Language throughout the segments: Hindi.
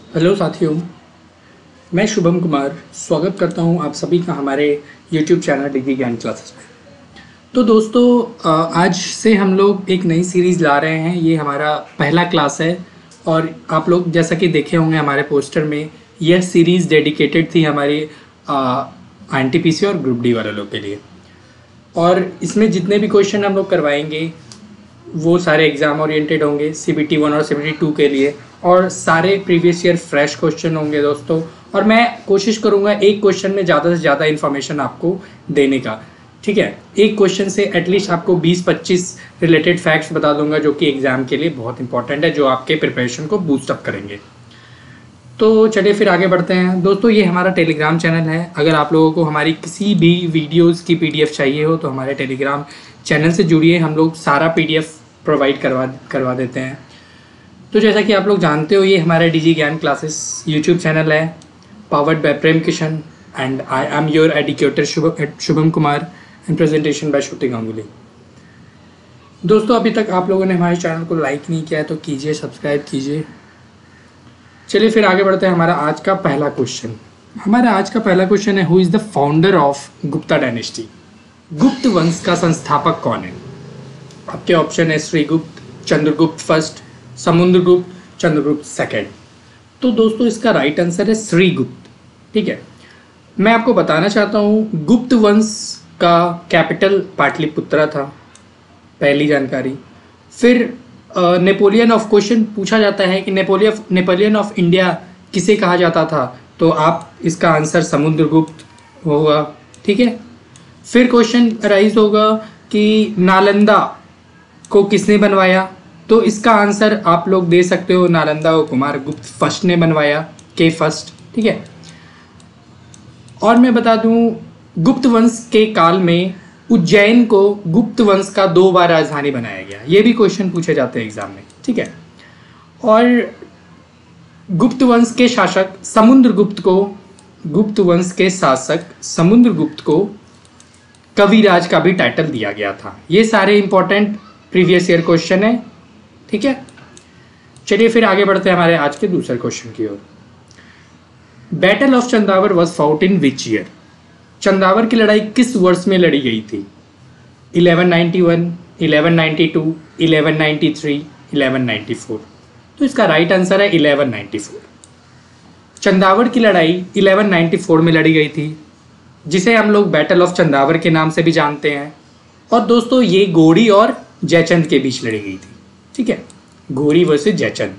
हेलो साथियों, मैं शुभम कुमार स्वागत करता हूं आप सभी का हमारे YouTube चैनल डिग्री ज्ञान क्लासेस में। तो दोस्तों, आज से हम लोग एक नई सीरीज़ ला रहे हैं। ये हमारा पहला क्लास है और आप लोग जैसा कि देखे होंगे हमारे पोस्टर में, यह सीरीज़ डेडिकेटेड थी हमारी INTPC और ग्रुप डी वाले लोग के लिए। और इसमें जितने भी क्वेश्चन हम लोग करवाएंगे वो सारे एग्ज़ाम ओरिएंटेड होंगे, CBT 1 और CBT 2 के लिए, और सारे प्रीवियस ईयर फ्रेश क्वेश्चन होंगे दोस्तों। और मैं कोशिश करूंगा एक क्वेश्चन में ज़्यादा से ज़्यादा इन्फॉर्मेशन आपको देने का, ठीक है। एक क्वेश्चन से एटलीस्ट आपको 20-25 रिलेटेड फैक्ट्स बता दूंगा जो कि एग्ज़ाम के लिए बहुत इंपॉर्टेंट है, जो आपके प्रिपरेशन को बूस्ट अप करेंगे। तो चलिए फिर आगे बढ़ते हैं दोस्तों। ये हमारा टेलीग्राम चैनल है। अगर आप लोगों को हमारी किसी भी वीडियोज़ की PDF चाहिए हो तो हमारे टेलीग्राम चैनल से जुड़िए, हम लोग सारा PDF प्रोवाइड करवा देते हैं। तो जैसा कि आप लोग जानते हो, ये हमारा Digi Gyan classes YouTube channel है, powered by Prem Kishan, and I am your educator Shubham Kumar, and presentation by Shruti Ganguly. दोस्तों, अभी तक आप लोगों ने हमारे चैनल को लाइक नहीं किया है तो कीजिए, सब्सक्राइब कीजिए। चलिए फिर आगे बढ़ते हैं। हमारा आज का पहला क्वेश्चन है, who is the founder of Gupta dynasty? गुप्त वंश का संस्थापक कौन है? आपके ऑप्शन है श्रीगुप्त, चंद्रगुप्त फर्स्ट, समुद्रगुप्त, चंद्रगुप्त सेकेंड। तो दोस्तों, इसका राइट आंसर है श्रीगुप्त, ठीक है। मैं आपको बताना चाहता हूँ, गुप्त वंश का कैपिटल पाटलिपुत्रा था, पहली जानकारी। फिर नेपोलियन ऑफ क्वेश्चन पूछा जाता है कि नेपोलियन ऑफ इंडिया किसे कहा जाता था, तो आप इसका आंसर समुद्रगुप्त होगा, ठीक है। फिर क्वेश्चन राइज होगा कि नालंदा को किसने बनवाया, तो इसका आंसर आप लोग दे सकते हो, नालंदा को कुमारगुप्त फर्स्ट ने बनवाया, के फर्स्ट, ठीक है। और मैं बता दूं, गुप्त वंश के काल में उज्जैन को गुप्त वंश का 2 बार राजधानी बनाया गया। ये भी क्वेश्चन पूछे जाते हैं एग्जाम में, ठीक है। और गुप्त वंश के शासक समुद्रगुप्त को कविराज का भी टाइटल दिया गया था। ये सारे इंपॉर्टेंट प्रीवियस ईयर क्वेश्चन है, ठीक है। चलिए फिर आगे बढ़ते हैं हमारे आज के दूसरे क्वेश्चन की ओर। Battle of Chandawar was fought in which year? Chandawar की लड़ाई किस वर्ष में लड़ी गई थी? 1191, 1192, 1193, 1194। तो इसका राइट आंसर है 1194। चंदावर की लड़ाई 1194 में लड़ी गई थी, जिसे हम लोग बैटल ऑफ चंदावर के नाम से भी जानते हैं। और दोस्तों, ये घोड़ी और जयचंद के बीच लड़ी गई थी, ठीक है। घोड़ी वर्सेस जयचंद,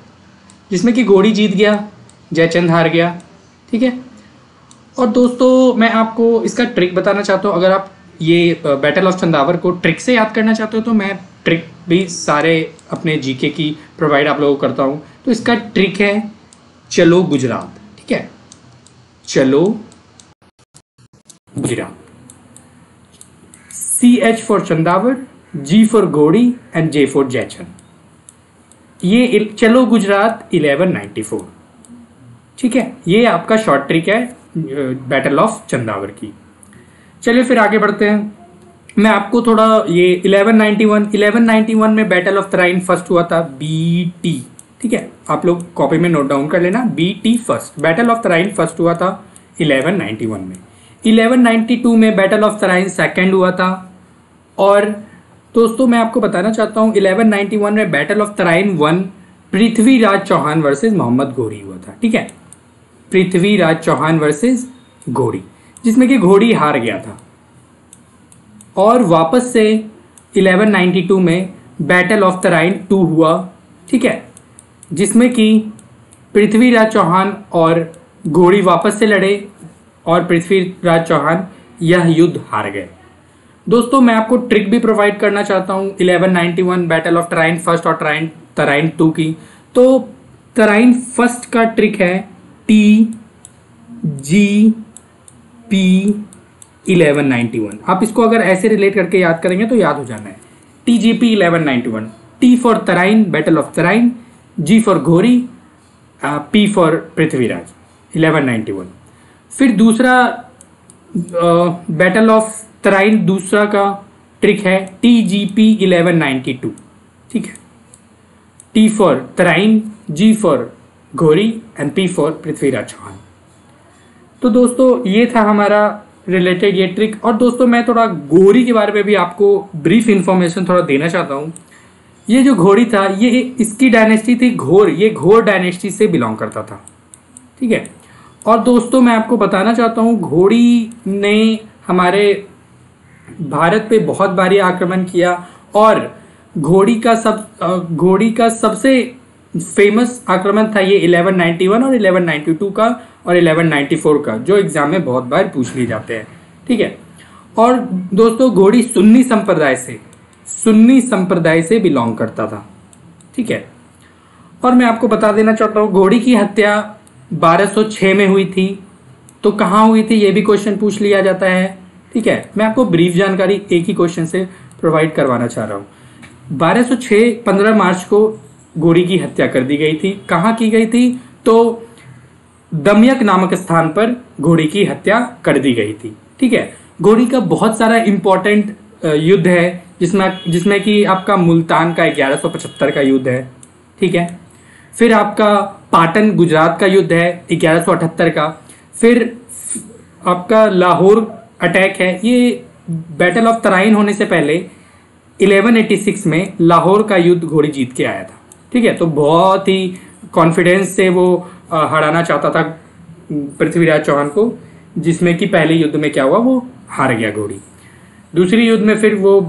जिसमें कि घोड़ी जीत गया, जयचंद हार गया, ठीक है। और दोस्तों, मैं आपको इसका ट्रिक बताना चाहता हूँ। अगर आप ये बैटल ऑफ चंदावर को ट्रिक से याद करना चाहते हो तो मैं ट्रिक भी सारे अपने जीके की प्रोवाइड आप लोगों को करता हूँ। तो इसका ट्रिक है चलो गुजरात, ठीक है। चलो Gujarat, CH for Chandawar, G for घोड़ी एंड J फॉर जयचंद। ये चलो गुजरात 1194, ठीक है। ये आपका शॉर्ट ट्रिक है बैटल ऑफ चंदावर की। चलिए फिर आगे बढ़ते हैं। मैं आपको थोड़ा ये 1191 में बैटल ऑफ तराइन फर्स्ट हुआ था, BT, ठीक है। आप लोग कॉपी में नोट डाउन कर लेना, BT first, battle of Tarain first हुआ था 1191 में। 1192 में बैटल ऑफ तराइन सेकेंड हुआ था। और दोस्तों, मैं आपको बताना चाहता हूँ, 1191 में battle of Tarain 1 Prithviraj Chauhan versus Mohammad Ghori हुआ था, ठीक है। पृथ्वीराज चौहान वर्सेस घोरी, जिसमें कि घोड़ी हार गया था। और वापस से 1192 में बैटल ऑफ तराइन 2 हुआ, ठीक है, जिसमें कि पृथ्वीराज चौहान और घोड़ी वापस से लड़े और पृथ्वीराज चौहान यह युद्ध हार गए। दोस्तों, मैं आपको ट्रिक भी प्रोवाइड करना चाहता हूँ 1191 बैटल ऑफ तराइन फर्स्ट और तराइन 2 की। तो तराइन फर्स्ट का ट्रिक है TGP 1191। आप इसको अगर ऐसे रिलेट करके याद करेंगे तो याद हो जाना है, TGP 1191। T for Tarain, battle of Tarain, G for Ghori, P for Prithviraj, 1191। फिर दूसरा बैटल ऑफ तराइन दूसरा का ट्रिक है TGP 1192, ठीक है। T for Tarain, G for Ghori, and P for Prithviraj Chauhan. तो दोस्तों ये था हमारा रिलेटेड ये ट्रिक। और दोस्तों मैं थोड़ा घोरी के बारे में भी आपको ब्रीफ इंफॉर्मेशन थोड़ा देना चाहता हूँ। ये जो घोरी था ये इसकी डायनेस्टी थी घोर, ये घोर डायनेस्टी से बिलोंग करता था, ठीक है। और दोस्तों मैं आपको बताना चाहता हूँ घोरी ने हमारे भारत पे बहुत बारी आक्रमण किया और घोड़ी का सबसे फेमस आक्रमण था ये 1191 और 1192 का और 1194 का, जो एग्जाम में बहुत बार पूछ लिए जाते हैं, ठीक है। और दोस्तों घोड़ी सुन्नी संप्रदाय से बिलोंग करता था, ठीक है। और मैं आपको बता देना चाहता हूँ घोड़ी की हत्या 1206 में हुई थी। तो कहाँ हुई थी ये भी क्वेश्चन पूछ लिया जाता है, ठीक है। मैं आपको ब्रीफ जानकारी एक ही क्वेश्चन से प्रोवाइड करवाना चाह रहा हूँ। 1206 15 मार्च को घोड़ी की हत्या कर दी गई थी। कहाँ की गई थी? तो दमयक नामक स्थान पर घोड़ी की हत्या कर दी गई थी, ठीक है। घोड़ी का बहुत सारा इंपॉर्टेंट युद्ध है जिसमें कि आपका मुल्तान का 1175 का युद्ध है, ठीक है। फिर आपका पाटन गुजरात का युद्ध है 1178 का। फिर आपका लाहौर अटैक है, ये बैटल ऑफ तराइन होने से पहले 1186 में लाहौर का युद्ध घोड़ी जीत के आया था, ठीक है। तो बहुत ही कॉन्फिडेंस से वो हराना चाहता था पृथ्वीराज चौहान को, जिसमें कि पहले युद्ध में क्या हुआ, वो हार गया घोड़ी। दूसरी युद्ध में फिर वो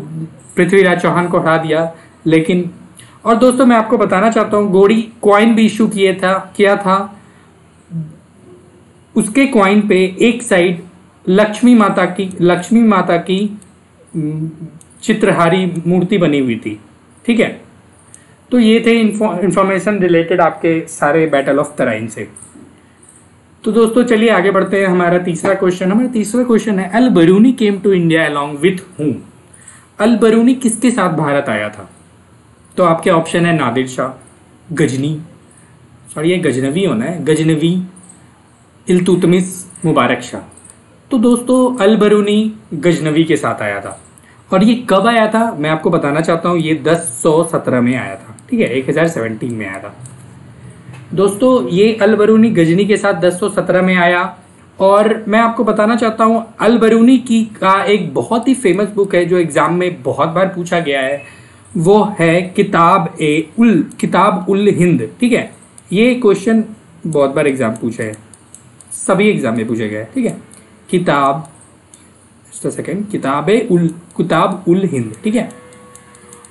पृथ्वीराज चौहान को हरा दिया। लेकिन और दोस्तों मैं आपको बताना चाहता हूँ घोड़ी कॉइन भी इशू किया था। उसके कॉइन पे एक साइड लक्ष्मी माता की चित्रहारी मूर्ति बनी हुई थी, ठीक है। तो ये थे इंफॉर्मेशन रिलेटेड आपके सारे बैटल ऑफ तराइन से। तो दोस्तों चलिए आगे बढ़ते हैं। हमारा तीसरा क्वेश्चन है Al Biruni came to India along with whom. Al Biruni किसके साथ भारत आया था? तो आपके ऑप्शन है नादिर शाह, गजनवी होना है, गजनवी, इल्तुतमिश, मुबारक शाह। तो दोस्तों अल बरूनी गजनवी के साथ आया था। और ये कब आया था मैं आपको बताना चाहता हूँ। ये 1017 में आया था, ठीक है, 1017 में आया था। दोस्तों ये अल बरूनी गजनी के साथ 1017 में आया। और मैं आपको बताना चाहता हूँ अल बरूनी का एक बहुत ही फेमस बुक है जो एग्जाम में बहुत बार पूछा गया है, वो है किताब उल हिंद, ठीक है। ये क्वेश्चन बहुत बार एग्जाम पूछा है, सभी एग्जाम में पूछा गया है, ठीक है। किताब उल हिंद, ठीक है।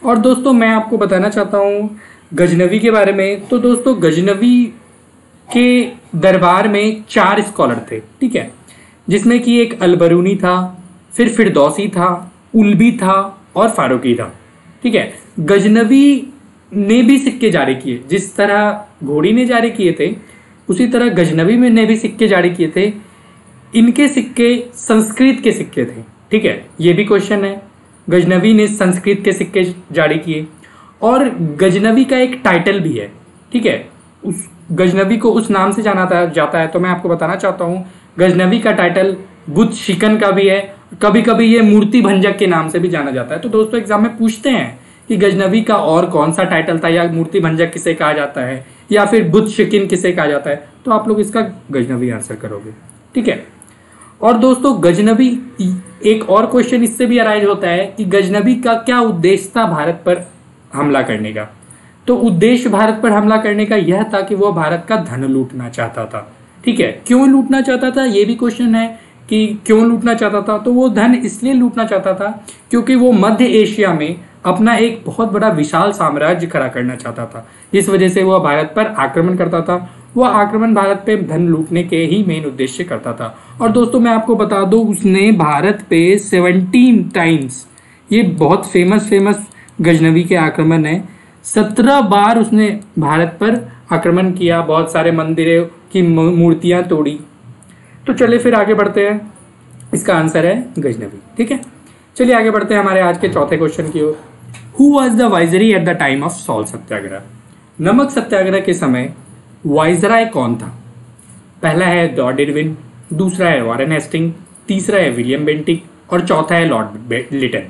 और दोस्तों मैं आपको बताना चाहता हूँ गजनवी के बारे में। तो दोस्तों गजनवी के दरबार में 4 स्कॉलर थे, ठीक है, जिसमें कि एक अल बरूनी था, फिर फिरदौसी था, उल्बी था और फारूकी था, ठीक है। गजनवी ने भी सिक्के जारी किए, जिस तरह घोड़ी ने जारी किए थे उसी तरह गजनवी में ने भी सिक्के जारी किए थे। इनके सिक्के संस्कृत के सिक्के थे, ठीक है। ये भी क्वेश्चन है, गजनवी ने संस्कृत के सिक्के जारी किए। और गजनवी का एक टाइटल भी है, ठीक है, उस गजनवी को उस नाम से जाना जाता है। तो मैं आपको बताना चाहता हूँ गजनवी का टाइटल बुद्ध शिकन का भी है, कभी कभी ये मूर्ति भंजक के नाम से भी जाना जाता है। तो दोस्तों एग्जाम में पूछते हैं कि गजनवी का और कौन सा टाइटल था, या मूर्ति भंजक किसे कहा जाता है, या फिर बुद्ध शिकन किसे कहा जाता है, तो आप लोग इसका गजनवी आंसर करोगे, ठीक है। और दोस्तों गजनवी, एक और क्वेश्चन इससे भी अराइज होता है कि गजनवी का क्या उद्देश्य था भारत पर हमला करने का? तो उद्देश्य भारत पर हमला करने का यह था कि वह भारत का धन लूटना चाहता था, ठीक है। क्यों लूटना चाहता था ये भी क्वेश्चन है कि क्यों लूटना चाहता था। तो वो धन इसलिए लूटना चाहता था क्योंकि वो मध्य एशिया में अपना एक बहुत बड़ा विशाल साम्राज्य खड़ा करना चाहता था। इस वजह से वह भारत पर आक्रमण करता था। वह आक्रमण भारत पे धन लूटने के ही मेन उद्देश्य करता था। और दोस्तों मैं आपको बता दूं उसने भारत पे 17 टाइम्स, ये बहुत फेमस गजनवी के आक्रमण है, 17 बार उसने भारत पर आक्रमण किया, बहुत सारे मंदिरों की मूर्तियां तोड़ी। तो चलिए फिर आगे बढ़ते हैं, इसका आंसर है गजनवी, ठीक है। चलिए आगे बढ़ते हैं हमारे आज के चौथे क्वेश्चन की ओर। Who was the viceroy at the time of salt Satyagraha? नमक सत्याग्रह के समय वाइसराय कौन था? पहला है लॉर्ड इरविन, दूसरा है वॉरेन हेस्टिंग, तीसरा है विलियम बेंटिक और चौथा है लॉर्ड लिटन।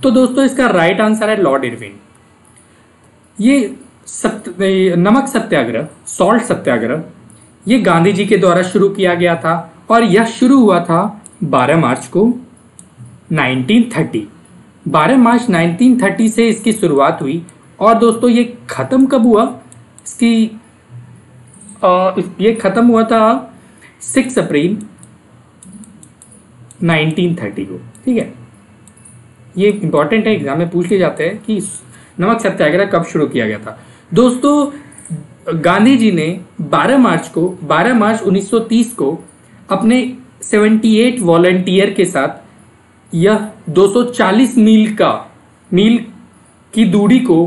तो दोस्तों इसका राइट आंसर है लॉर्ड इरविन। ये नमक सत्याग्रह, सॉल्ट सत्याग्रह, ये गांधी जी के द्वारा शुरू किया गया था और यह शुरू हुआ था 12 मार्च को 1930। 12 मार्च 1930 से इसकी शुरुआत हुई और दोस्तों ये ख़त्म कब हुआ, ये ख़त्म हुआ था 6 अप्रैल 1930 को। ठीक है, ये इंपॉर्टेंट है, एग्जाम में पूछ लिए जाते हैं कि नमक सत्याग्रह कब शुरू किया गया था। दोस्तों गांधी जी ने 12 मार्च 1930 को अपने 78 वॉलंटियर के साथ यह 240 मील की दूरी को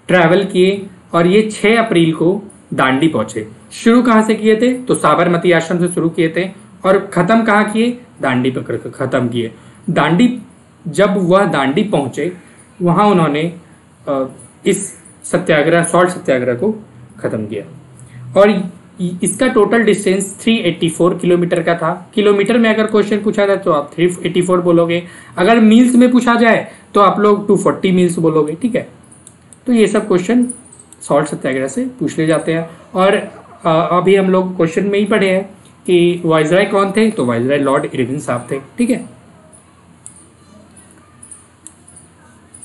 ट्रैवल किए और ये 6 अप्रैल को दांडी पहुंचे। शुरू कहाँ से किए थे, तो साबरमती आश्रम से शुरू किए थे और ख़त्म कहाँ किए, दांडी पकड़ कर ख़त्म किए। दांडी, जब वह दांडी पहुंचे वहाँ उन्होंने इस सत्याग्रह, सॉल्ट सत्याग्रह को ख़त्म किया और इसका टोटल डिस्टेंस 384 किलोमीटर का था। किलोमीटर में अगर क्वेश्चन पूछा जाए तो आप 384 बोलोगे, अगर मील्स में पूछा जाए तो आप लोग 240 मील्स बोलोगे। ठीक है, तो ये सब क्वेश्चन सॉल्ट सत्याग्रह से पूछ ले जाते हैं। और अभी हम लोग क्वेश्चन में ही पढ़े हैं कि वाइसराय कौन थे, तो वाइसराय लॉर्ड इरविन साहब थे। ठीक है,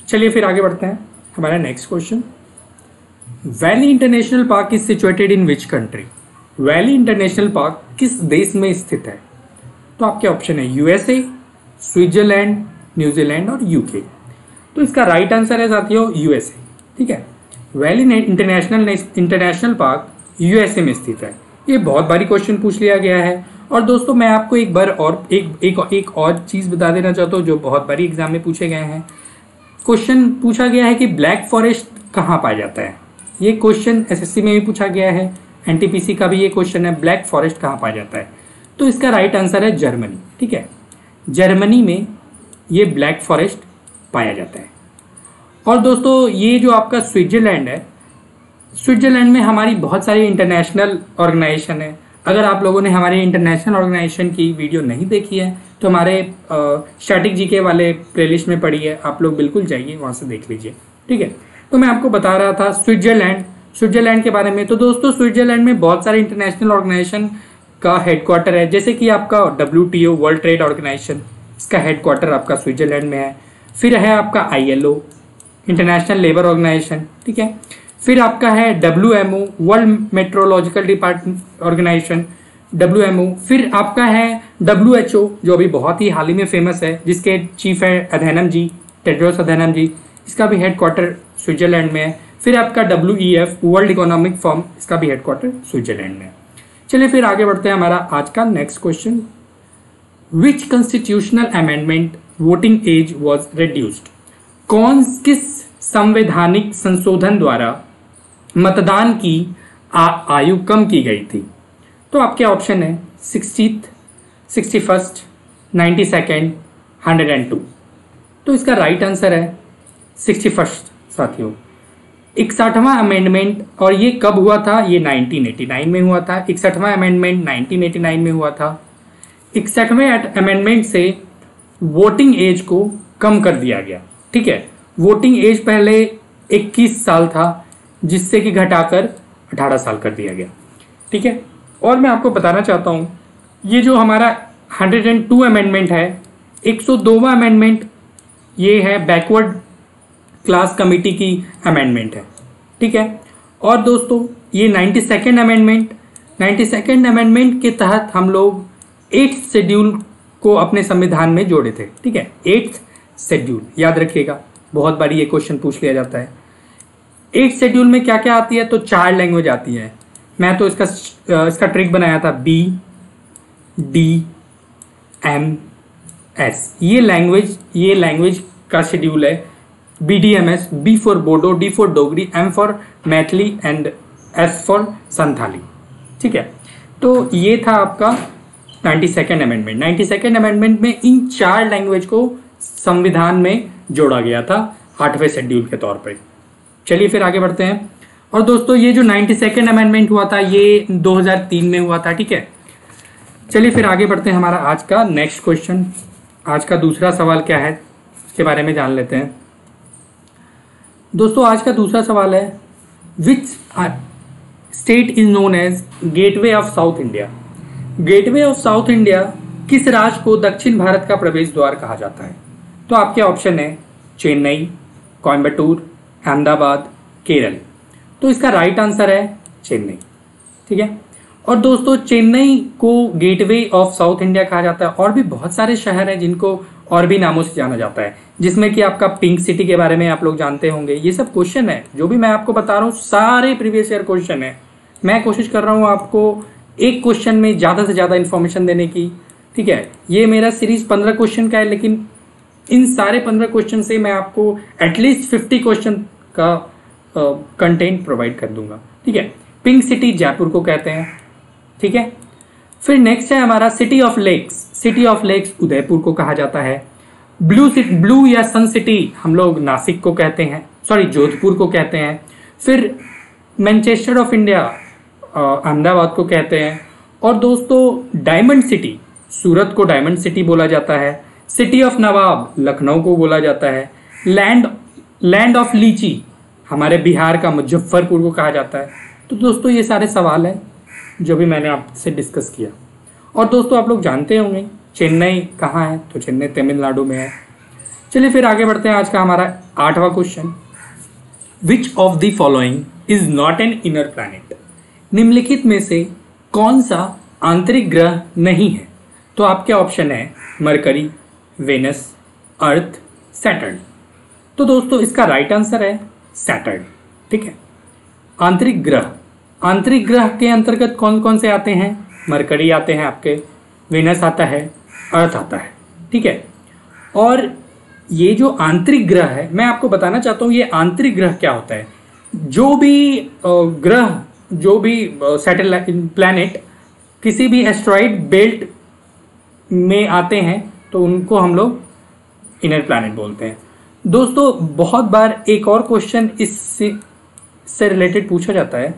चलिए फिर आगे बढ़ते हैं। हमारा next question, valley international park is situated in which country. Valley international park किस देश में स्थित है, तो आपके ऑप्शन है यूएसए, स्विट्जरलैंड, न्यूजीलैंड और यूके। तो इसका राइट आंसर है साथियों यूएसए। ठीक है, वैली इंटरनेशनल पार्क यूएसए में स्थित है। ये बहुत बारी क्वेश्चन पूछ लिया गया है। और दोस्तों मैं आपको एक बार और एक और चीज़ बता देना चाहता हूँ जो बहुत बारी एग्जाम में पूछे गए हैं। क्वेश्चन पूछा गया है कि ब्लैक फॉरेस्ट कहाँ पाया जाता है। ये क्वेश्चन एसएससी में भी पूछा गया है, एनटीपीसी का भी ये क्वेश्चन है, ब्लैक फॉरेस्ट कहाँ पाया जाता है। तो इसका राइट आंसर है जर्मनी। ठीक है, जर्मनी में ये ब्लैक फॉरेस्ट पाया जाता है। और दोस्तों ये जो आपका स्विट्जरलैंड है, स्विट्जरलैंड में हमारी बहुत सारी इंटरनेशनल ऑर्गेनाइजेशन है। अगर आप लोगों ने हमारे इंटरनेशनल ऑर्गेनाइजेशन की वीडियो नहीं देखी है तो हमारे स्टैटिक जीके वाले प्लेलिस्ट में पड़ी है, आप लोग बिल्कुल जाइए वहाँ से देख लीजिए। ठीक है, तो मैं आपको बता रहा था स्विट्जरलैंड के बारे में। तो दोस्तों स्विट्जरलैंड में बहुत सारे इंटरनेशनल ऑर्गेनाइजेशन का हेडक्वार्टर है, जैसे कि आपका WTO, वर्ल्ड ट्रेड ऑर्गेनाइजेशन, इसका हेडक्वार्टर आपका स्विट्जरलैंड में है। फिर है आपका ILO, इंटरनेशनल लेबर ऑर्गेनाइजेशन। ठीक है, फिर आपका है WMO, world meteorological department organisation, WMO। फिर आपका है WHO, जो अभी बहुत ही हाल ही में फेमस है, जिसके चीफ है अधैनम जी, टेड्रोस अधैनम जी, इसका भी हेडक्वार्टर स्विट्जरलैंड में है। फिर आपका WEF, वर्ल्ड इकोनॉमिक फोरम, इसका भी हेडक्वार्टर स्विट्जरलैंड में है। चलिए फिर आगे बढ़ते हैं। हमारा आज का next question, which constitutional amendment voting age was reduced. किस संवैधानिक संशोधन द्वारा मतदान की आयु कम की गई थी। तो आपके ऑप्शन है 60th, 61st, 92nd, 102। तो इसका राइट आंसर है 61st साथियों। 61वां अमेंडमेंट, और ये कब हुआ था, ये 1989 में हुआ था। 61वां अमेंडमेंट 1989 में हुआ था। 61वें अमेंडमेंट से वोटिंग एज को कम कर दिया गया। ठीक है, वोटिंग एज पहले 21 साल था, जिससे कि घटाकर 18 साल कर दिया गया। ठीक है, और मैं आपको बताना चाहता हूँ ये जो हमारा 102 अमेंडमेंट है, 102वां अमेंडमेंट ये है बैकवर्ड क्लास कमेटी की अमेंडमेंट है। ठीक है, और दोस्तों ये 92nd अमेंडमेंट के तहत हम लोग 8th शेड्यूल को अपने संविधान में जोड़े थे। ठीक है, 8th शेड्यूल याद रखिएगा, बहुत बारी ये क्वेश्चन पूछ लिया जाता है। 8th शेड्यूल में क्या क्या आती है, तो 4 लैंग्वेज आती है। मैं तो इसका ट्रिक बनाया था, BDMS, ये लैंग्वेज का शेड्यूल है। BDMS, B for Bodo, D for Dogri, M for Maithili and S for Santhali. ठीक है, तो ये था आपका 92nd अमेंडमेंट। 92nd अमेंडमेंट में इन 4 लैंग्वेज को संविधान में जोड़ा गया था 8वें शेड्यूल के तौर पर। चलिए फिर आगे बढ़ते हैं। और दोस्तों ये जो 92nd अमेंडमेंट हुआ था ये 2003 में हुआ था। ठीक है, चलिए फिर आगे बढ़ते हैं। हमारा आज का नेक्स्ट क्वेश्चन, आज का दूसरा सवाल क्या है उसके बारे में जान लेते हैं। दोस्तों आज का दूसरा सवाल है, which state is known as gateway of South India? Gateway of South India किस राज्य को दक्षिण भारत का प्रवेश द्वार कहा जाता है? तो आपके ऑप्शन है चेन्नई, कोयम्बटूर, अहमदाबाद, केरल। तो इसका राइट आंसर है चेन्नई। ठीक है। और दोस्तों चेन्नई को गेटवे ऑफ साउथ इंडिया कहा जाता है। और भी बहुत सारे शहर हैं जिनको और भी नामों से जाना जाता है, जिसमें कि आपका पिंक सिटी के बारे में आप लोग जानते होंगे। ये सब क्वेश्चन है जो भी मैं आपको बता रहा हूँ, सारे प्रीवियस ईयर क्वेश्चन है। मैं कोशिश कर रहा हूँ आपको एक क्वेश्चन में ज़्यादा से ज़्यादा इन्फॉर्मेशन देने की। ठीक है। ये मेरा सीरीज 15 क्वेश्चन का है, लेकिन इन सारे 15 क्वेश्चन से मैं आपको एटलीस्ट 50 क्वेश्चन का कंटेंट प्रोवाइड कर दूंगा। ठीक है। पिंक सिटी जयपुर को कहते हैं। ठीक है। फिर नेक्स्ट है हमारा city of lakes. City of lakes Udaipur को कहा जाता है। ब्लू या सन सिटी हम लोग नासिक को कहते हैं, सॉरी जोधपुर को कहते हैं। फिर मैनचेस्टर ऑफ इंडिया अहमदाबाद को कहते हैं। और दोस्तों डायमंड सिटी, सूरत को डायमंड सिटी बोला जाता है। सिटी ऑफ नवाब लखनऊ को बोला जाता है। लैंड ऑफ लीची हमारे बिहार का मुजफ्फरपुर को कहा जाता है। तो दोस्तों ये सारे सवाल हैं जो भी मैंने आपसे डिस्कस किया। और दोस्तों आप लोग जानते होंगे चेन्नई कहाँ है? तो चेन्नई तमिलनाडु में है। चलिए फिर आगे बढ़ते हैं। आज का हमारा 8वां question, which of the following is not an inner planet? निम्नलिखित में से कौन सा आंतरिक ग्रह नहीं है? तो आपके ऑप्शन है मरकरी, वेनस, अर्थ, सैटर्न। तो दोस्तों इसका राइट आंसर है सैटर्न। ठीक है। आंतरिक ग्रह के अंतर्गत कौन कौन से आते हैं? मरकरी आते हैं आपके, वेनस आता है, अर्थ आता है। ठीक है। और ये जो आंतरिक ग्रह है, मैं आपको बताना चाहता हूँ ये आंतरिक ग्रह क्या होता है। जो भी ग्रह, जो भी सैटेलाइट प्लैनेट किसी भी एस्ट्रॉइड बेल्ट में आते हैं तो उनको हम लोग इनर प्लैनेट बोलते हैं। दोस्तों बहुत बार एक और क्वेश्चन इससे रिलेटेड पूछा जाता है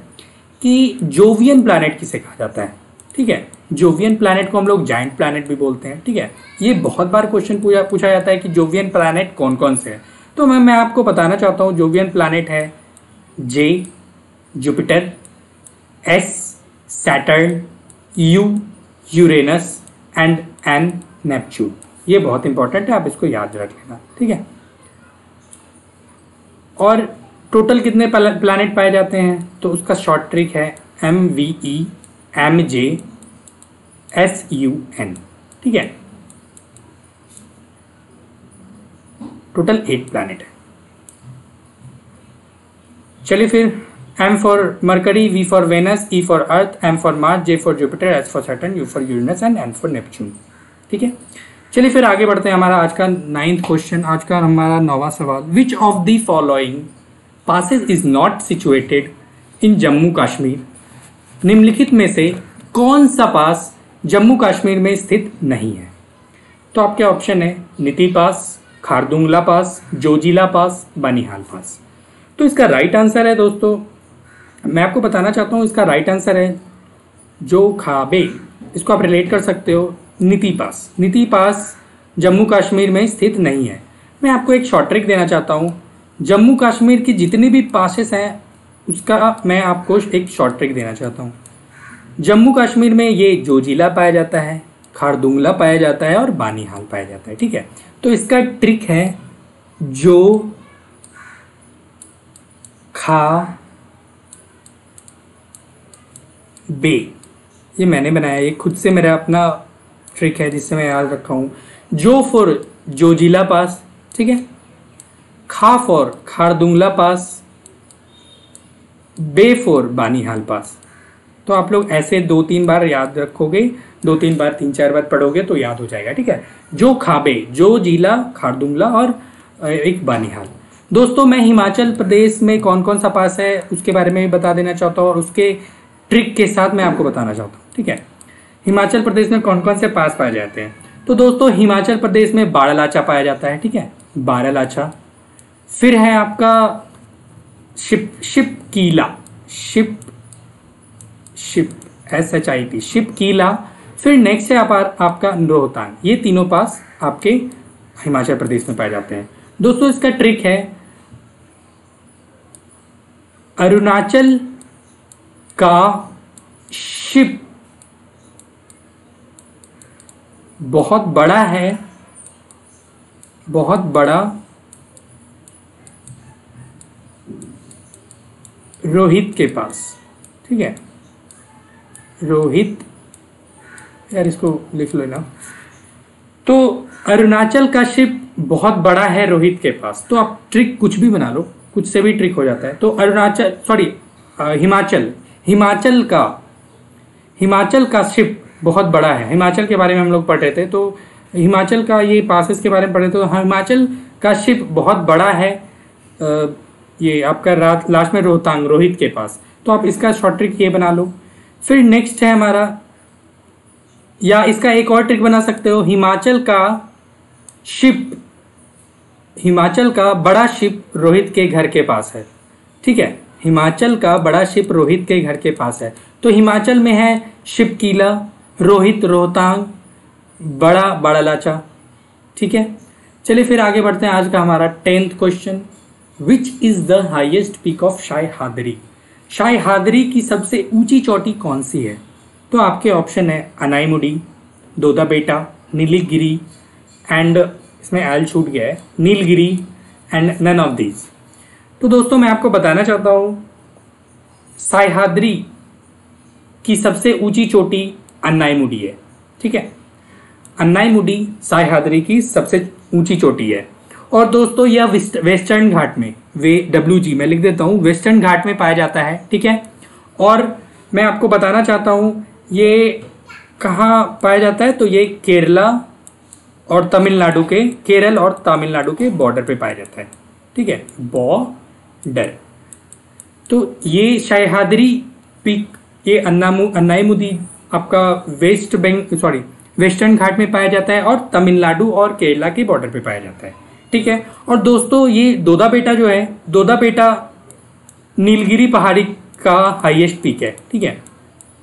कि जोवियन प्लैनेट किसे कहा जाता है? ठीक है। जोवियन प्लैनेट को हम लोग जाइंट प्लैनेट भी बोलते हैं। ठीक है। ये बहुत बार क्वेश्चन पूछा जाता है कि जोवियन प्लैनेट कौन कौन से हैं। तो मैं आपको बताना चाहता हूँ जोवियन प्लैनेट है J Jupiter, S Saturn, U Uranus and N Neptune. ये बहुत इंपॉर्टेंट है, आप इसको याद रख लेना। ठीक है। और टोटल कितने प्लैनेट पाए जाते हैं? तो उसका शॉर्ट ट्रिक है MVEMJSUN। ठीक है। टोटल 8 प्लैनेट है। चलिए फिर M for Mercury, V for Venus, E for Earth, M for Mars, J for Jupiter, S for Saturn, U for Uranus and N for Neptune. ठीक है। चलिए फिर आगे बढ़ते हैं। हमारा आज का 9th क्वेश्चन, आज का हमारा 9वां सवाल, विच of the following passes is not situated in Jammu Kashmir? निम्नलिखित में से कौन सा पास जम्मू कश्मीर में स्थित नहीं है? तो आपके ऑप्शन है नीति पास, खारदुंगला पास, जोजिला पास, बनिहाल पास। तो इसका राइट आंसर है दोस्तों, मैं आपको बताना चाहता हूँ इसका राइट आंसर है जो खाबे, इसको आप रिलेट कर सकते हो नीति पास। नीति पास जम्मू कश्मीर में स्थित नहीं है। मैं आपको एक शॉर्ट ट्रिक देना चाहता हूँ। जम्मू कश्मीर की जितनी भी पासेस हैं उसका मैं आपको एक शॉर्ट ट्रिक देना चाहता हूँ। जम्मू कश्मीर में ये जोजिला पाया जाता है, खारदुंगला पाया जाता है और बानीहाल पाया जाता है। ठीक है। तो इसका ट्रिक है जो खा बे। ये मैंने बनाया, ये खुद से मेरा अपना ट्रिक है जिससे मैं याद रखा हूँ। जो फॉर जोजिला पास, ठीक है, खा फॉर खारदुंगला पास, बे फॉर बानीहाल पास। तो आप लोग ऐसे 2-3 बार याद रखोगे, 2-3 बार 3-4 बार पढ़ोगे तो याद हो जाएगा। ठीक है। जो खाबे, जो जिला, खारदुंगला और एक बानीहाल। दोस्तों मैं हिमाचल प्रदेश में कौन कौन सा पास है उसके बारे में भी बता देना चाहता हूँ और उसके ट्रिक के साथ मैं आपको बताना चाहता हूँ। ठीक है। हिमाचल प्रदेश में कौन कौन से पास पाए जाते हैं? तो दोस्तों हिमाचल प्रदेश में बारालाचा पाया जाता है। ठीक है, बारालाचा। फिर है आपका शिपकीला, SHIP, शिपकीला। फिर नेक्स्ट है आपका रोहतांग। ये तीनों पास आपके हिमाचल प्रदेश में पाए जाते हैं। दोस्तों इसका ट्रिक है अरुणाचल का शिप बहुत बड़ा है, बहुत बड़ा रोहित के पास। ठीक है, रोहित, यार इसको लिख लो ना। तो अरुणाचल का शिप बहुत बड़ा है रोहित के पास, तो आप ट्रिक कुछ भी बना लो, कुछ से भी ट्रिक हो जाता है। तो अरुणाचल, सॉरी हिमाचल, हिमाचल का शिप बहुत बड़ा है। हिमाचल के बारे में हम लोग पढ़ रहे थे, तो हिमाचल का ये पासेस के बारे में पढ़े, तो हिमाचल का शिप बहुत बड़ा है ये आपका लास्ट में रोहतांग, रोहित के पास। तो आप इसका शॉर्ट ट्रिक ये बना लो। फिर नेक्स्ट है हमारा, या इसका एक और ट्रिक बना सकते हो, हिमाचल का बड़ा शिप रोहित के घर के पास है। ठीक है, हिमाचल का बड़ा शिप रोहित के घर के पास है। तो हिमाचल में है शिप कीला, रोहित, रोहतांग, बड़ा लाचा। ठीक है, चलिए फिर आगे बढ़ते हैं। आज का हमारा 10th question, which is the highest peak of Sahyadri? Sahyadri की सबसे ऊंची चोटी कौन सी है? तो आपके ऑप्शन है अनाईमुडी, दोदा बेटा, नीलगिरी एंड, इसमें एल छूट गया है, Nilgiri and none of these. तो दोस्तों मैं आपको बताना चाहता हूँ शायहादरी की सबसे ऊंची चोटी अन्नाईमुडी है। ठीक है, अन्नाईमुडी शायहादरी की सबसे ऊंची चोटी है। और दोस्तों यह वेस्टर्न घाट में, WG मैं लिख देता हूँ, वेस्टर्न घाट में पाया जाता है। ठीक है, और मैं आपको बताना चाहता हूँ ये कहाँ पाया जाता है, तो ये केरल और तमिलनाडु के बॉर्डर पे पाया जाता है। ठीक है, बॉर्डर। तो ये शायहादरी पीक, ये अन्नाईमुदी आपका वेस्टर्न घाट में पाया जाता है और तमिलनाडु और केरला के बॉर्डर पे पाया जाता है। ठीक है, और दोस्तों ये दोदा बेटा जो है, दोदा बेटा नीलगिरी पहाड़ी का हाईएस्ट पीक है। ठीक है,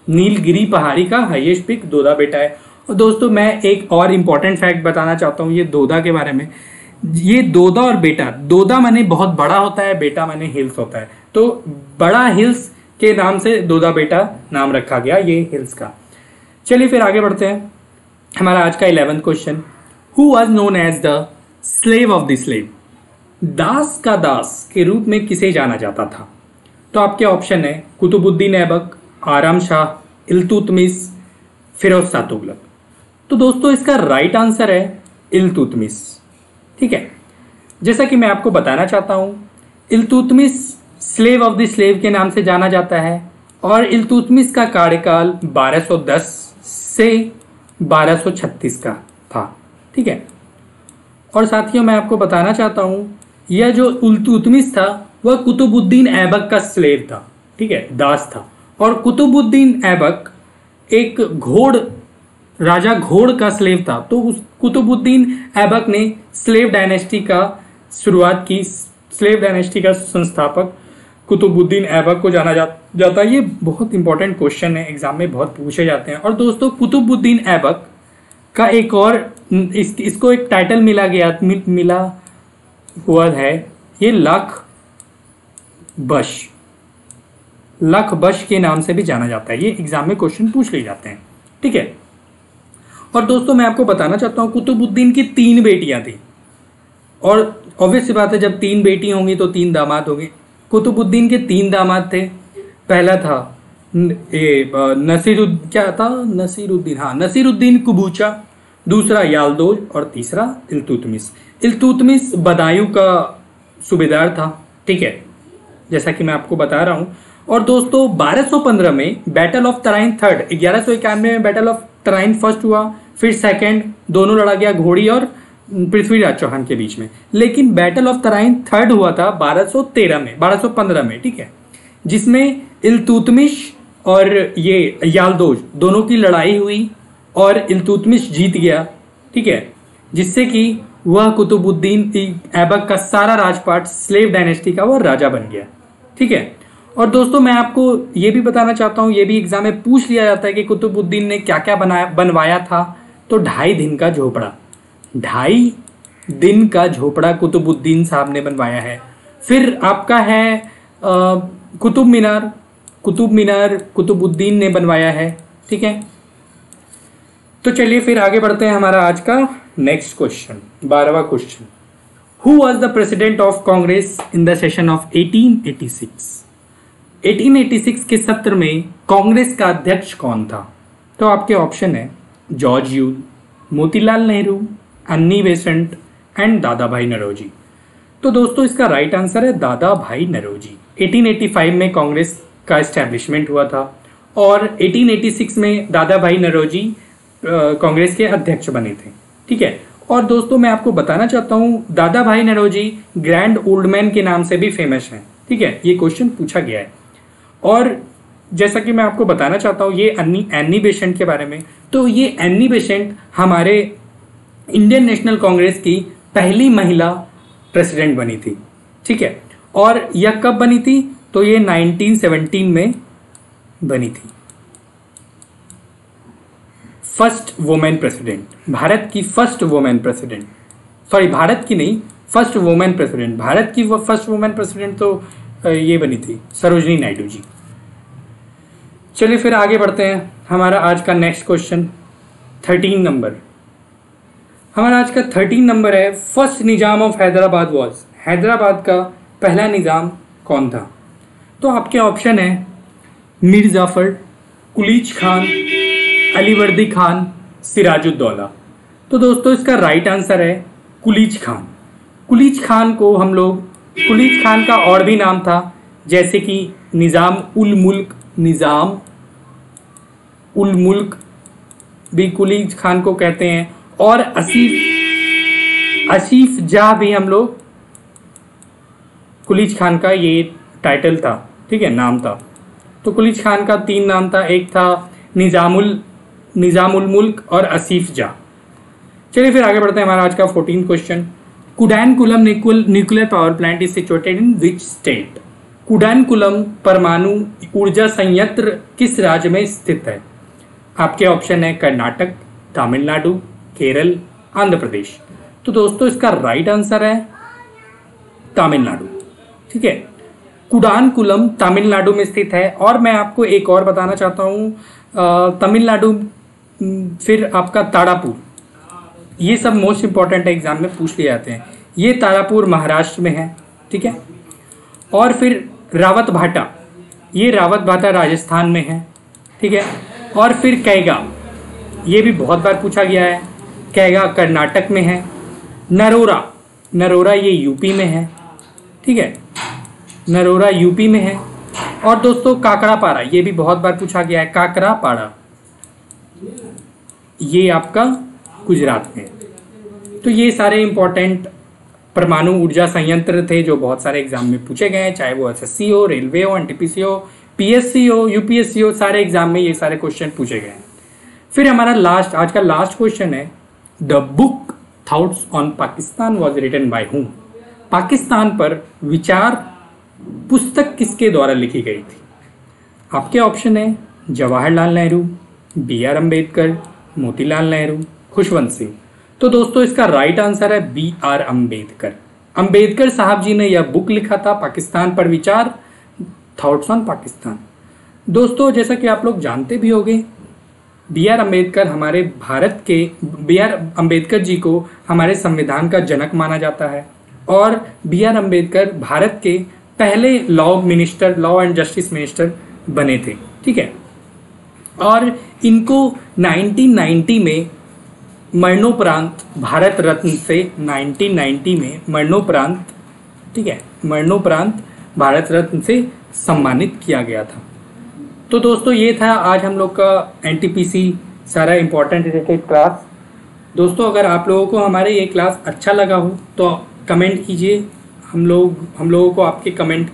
नीलगिरी पहाड़ी का हाईएस्ट पीक दोदा बेटा है। और दोस्तों मैं एक और इम्पॉर्टेंट फैक्ट बताना चाहता हूँ ये दोदा के बारे में। ये दोदा और बेटा, दोदा माने बहुत बड़ा होता है, बेटा माने हिल्स होता है, तो बड़ा हिल्स के नाम से दोदा बेटा नाम रखा गया ये हिल्स का। चलिए फिर आगे बढ़ते हैं। हमारा आज का 11th question, who was known as the slave of the slave? दास का दास के रूप में किसे जाना जाता था? तो आपके ऑप्शन है कुतुबुद्दीन ऐबक, आराम शाह, इल्तुतमिश, फिरोज शाह तुगलक। तो दोस्तों इसका राइट आंसर है इल्तुतमिश। ठीक है, जैसा कि मैं आपको बताना चाहता हूं, Iltutmish slave of the slave के नाम से जाना जाता है और इल्तुतमिश का कार्यकाल 1210 से 1236 का था। ठीक है, और साथियों मैं आपको बताना चाहता हूं यह जो इल्तुतमिश था वह कुतुबुद्दीन ऐबक का स्लेव था। ठीक है, दास था। और कुतुबुद्दीन ऐबक एक राजा घोड़ का स्लेव था। तो उस कुतुबुद्दीन ऐबक ने स्लेव डायनेस्टी का शुरुआत की। स्लेव डायनेस्टी का संस्थापक कुतुबुद्दीन ऐबक को जाना जाता है। ये बहुत इंपॉर्टेंट क्वेश्चन है, एग्जाम में बहुत पूछे जाते हैं। और दोस्तों कुतुबुद्दीन ऐबक का एक और इसको एक टाइटल मिला हुआ है, ये लख बश के नाम से भी जाना जाता है। ये एग्जाम में क्वेश्चन पूछ ले जाते हैं। ठीक है, और दोस्तों मैं आपको बताना चाहता हूँ कुतुबुद्दीन की 3 बेटियां थी, और ऑब्वियस सी बात है जब 3 बेटी होंगी तो 3 दामाद होंगे। कुतुबुद्दीन के 3 दामाद थे। पहला था नसीरुद्दीन कुबूचा, दूसरा यालदोज और तीसरा इल्तुतमिश। इल्तुतमिश बदायूं का सूबेदार था। ठीक है, जैसा कि मैं आपको बता रहा हूँ। और दोस्तों 1215 में बैटल ऑफ तराइन थर्ड, 1191 में बैटल ऑफ तराइन फर्स्ट हुआ, फिर सेकंड, दोनों लड़ा गया घोड़ी और पृथ्वीराज चौहान के बीच में। लेकिन बैटल ऑफ तराइन थर्ड हुआ था 1215 में। ठीक है, जिसमें इल्तुतमिश और ये यालदोज दोनों की लड़ाई हुई और इल्तुतमिश जीत गया। ठीक है, जिससे कि वह कुतुबुद्दीन ऐबक का सारा राजपाट स्लेव डायनेस्टी का वह राजा बन गया। ठीक है, और दोस्तों मैं आपको ये भी बताना चाहता हूँ, ये भी एग्जाम में पूछ लिया जाता है कि कुतुबुद्दीन ने क्या क्या बनवाया था। तो 2.5 दिन का झोपड़ा, 2.5 दिन का झोपड़ा कुतुबुद्दीन साहब ने बनवाया है। फिर आपका है कुतुब मीनार कुतुबुद्दीन ने बनवाया है। ठीक है, तो चलिए फिर आगे बढ़ते हैं। हमारा आज का नेक्स्ट क्वेश्चन, 12वां question, who was the president of Congress in the session of 1886? 1886 के सत्र में कांग्रेस का अध्यक्ष कौन था? तो आपके ऑप्शन है जॉर्ज यूल, मोतीलाल नेहरू, अन्नी बेसेंट एंड दादा भाई नौरोजी। तो दोस्तों इसका राइट आंसर है दादा भाई नौरोजी। 1885 में कांग्रेस का एस्टेब्लिशमेंट हुआ था और 1886 में दादा भाई नौरोजी कांग्रेस के अध्यक्ष बने थे। ठीक है, और दोस्तों मैं आपको बताना चाहता हूँ दादा भाई नौरोजी ग्रैंड ओल्ड मैन के नाम से भी फेमस हैं। ठीक है, ये क्वेश्चन पूछा गया है। और जैसा कि मैं आपको बताना चाहता हूँ ये एन्नी बेसेंट के बारे में, तो ये एन्नी बेसेंट हमारे इंडियन नेशनल कांग्रेस की पहली महिला प्रेसिडेंट बनी थी। ठीक है, और यह कब बनी थी? तो ये 1917 में बनी थी। फर्स्ट वुमेन प्रेसिडेंट, भारत की first women president, sorry Bharat की नहीं, फर्स्ट वुमेन प्रेसिडेंट, भारत की वो फर्स्ट वुमेन प्रेसिडेंट तो ये बनी थी सरोजनी नायडू जी। चलिए फिर आगे बढ़ते हैं। हमारा आज का नेक्स्ट क्वेश्चन 13 नंबर, हमारा आज का 13 नंबर है, first Nizam of Hyderabad was, Hyderabad का पहला निजाम कौन था? तो आपके ऑप्शन है मीर जाफर, कुलीच खान, अलीवर्दी खान, सिराजुद्दौला। तो दोस्तों इसका राइट आंसर है कुलीच खान। कुलीच खान को हम लोग, कुलीच खान का और भी नाम था जैसे कि निजाम उल मुल्क भी कुलीच खान को कहते हैं, और आसिफ जाह भी हम लोग, कुलीच खान का ये टाइटल था। ठीक है, नाम था। तो कुलीच खान का 3 नाम था, एक था निजामुल मुल्क और आसिफ जाह। चलिए फिर आगे बढ़ते हैं। हमारा आज का 14 question, Kudankulam nuclear power plant is situated in which state? Kudankulam परमाणु ऊर्जा संयंत्र किस राज्य में स्थित है? आपके ऑप्शन है कर्नाटक, तमिलनाडु, केरल, आंध्र प्रदेश। तो दोस्तों इसका राइट आंसर है तमिलनाडु। ठीक है, कुडानकुलम तमिलनाडु में स्थित है। और मैं आपको एक और बताना चाहता हूँ, तमिलनाडु, फिर आपका तारापुर, ये सब मोस्ट इंपॉर्टेंट एग्जाम में पूछ लिए जाते हैं। ये तारापुर महाराष्ट्र में है। ठीक है, और फिर रावत भाटा, ये रावत भाटा राजस्थान में है। ठीक है, और फिर कैगा, ये भी बहुत बार पूछा गया है, कैगा कर्नाटक में है। नरोरा ये यूपी में है। ठीक है, नरोरा यूपी में है। और दोस्तों काकरापाड़ा, ये भी बहुत बार पूछा गया है, काकरापाड़ा ये आपका गुजरात में। तो ये सारे इंपॉर्टेंट परमाणु ऊर्जा संयंत्र थे जो बहुत सारे एग्जाम में पूछे गए हैं, चाहे वो एसएससी हो, रेलवे हो, एनटीपीसी हो, पीएससी हो, यूपीएससी हो, सारे एग्जाम में ये सारे क्वेश्चन पूछे गए हैं। फिर हमारा आज का लास्ट क्वेश्चन है, the book Thoughts on Pakistan was written by whom? Pakistan पर विचार पुस्तक किसके द्वारा लिखी गई थी? आपके ऑप्शन है जवाहरलाल नेहरू, BR अम्बेडकर, मोतीलाल नेहरू, खुशवंत सिंह। तो दोस्तों इसका राइट आंसर है BR अम्बेडकर। अम्बेडकर साहब जी ने यह बुक लिखा था, पाकिस्तान पर विचार, थॉट्स ऑन पाकिस्तान। दोस्तों जैसा कि आप लोग जानते भी होंगे, BR अम्बेडकर हमारे भारत के, BR अम्बेडकर जी को हमारे संविधान का जनक माना जाता है, और BR अम्बेडकर भारत के पहले लॉ एंड जस्टिस मिनिस्टर बने थे। ठीक है, और इनको 1990 में मरणोपरांत भारत रत्न से 1990 में मरणोपरांत, ठीक है, मरणोपरांत भारत रत्न से सम्मानित किया गया था। तो दोस्तों ये था आज हम लोग का एनटीपीसी सारा इम्पोर्टेंट रिलेटेड क्लास। दोस्तों अगर आप लोगों को हमारे ये क्लास अच्छा लगा हो तो कमेंट कीजिए। हम लोगों को आपके कमेंट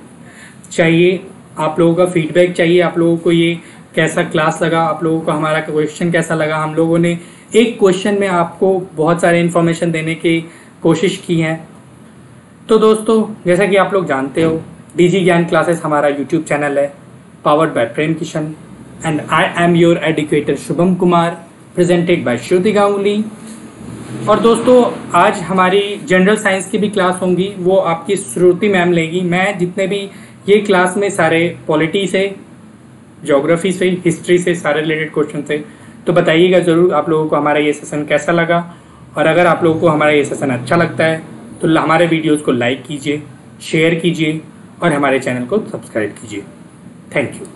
चाहिए, आप लोगों का फीडबैक चाहिए, आप लोगों को ये कैसा क्लास लगा, आप लोगों को हमारा क्वेश्चन कैसा लगा। हम लोगों ने एक क्वेश्चन में आपको बहुत सारे इन्फॉर्मेशन देने की कोशिश की है। तो दोस्तों जैसा कि आप लोग जानते हो, डीजी ज्ञान क्लासेस हमारा यूट्यूब चैनल है, powered by Prem Kishan, and I am your educator Shubham Kumar, presented by Shruti Ganguly. और दोस्तों आज हमारी जनरल साइंस की भी क्लास होंगी, वो आपकी श्रुति मैम लेगी। मैं जितने भी ये क्लास में सारे पॉलिटी से, ज्योग्राफी से, हिस्ट्री से सारे रिलेटेड क्वेश्चन थे। तो बताइएगा ज़रूर आप लोगों को हमारा ये सेशन कैसा लगा, और अगर आप लोगों को हमारा ये सेशन अच्छा लगता है तो हमारे वीडियोज़ को लाइक कीजिए, शेयर कीजिए और हमारे चैनल को सब्सक्राइब कीजिए। Thank you.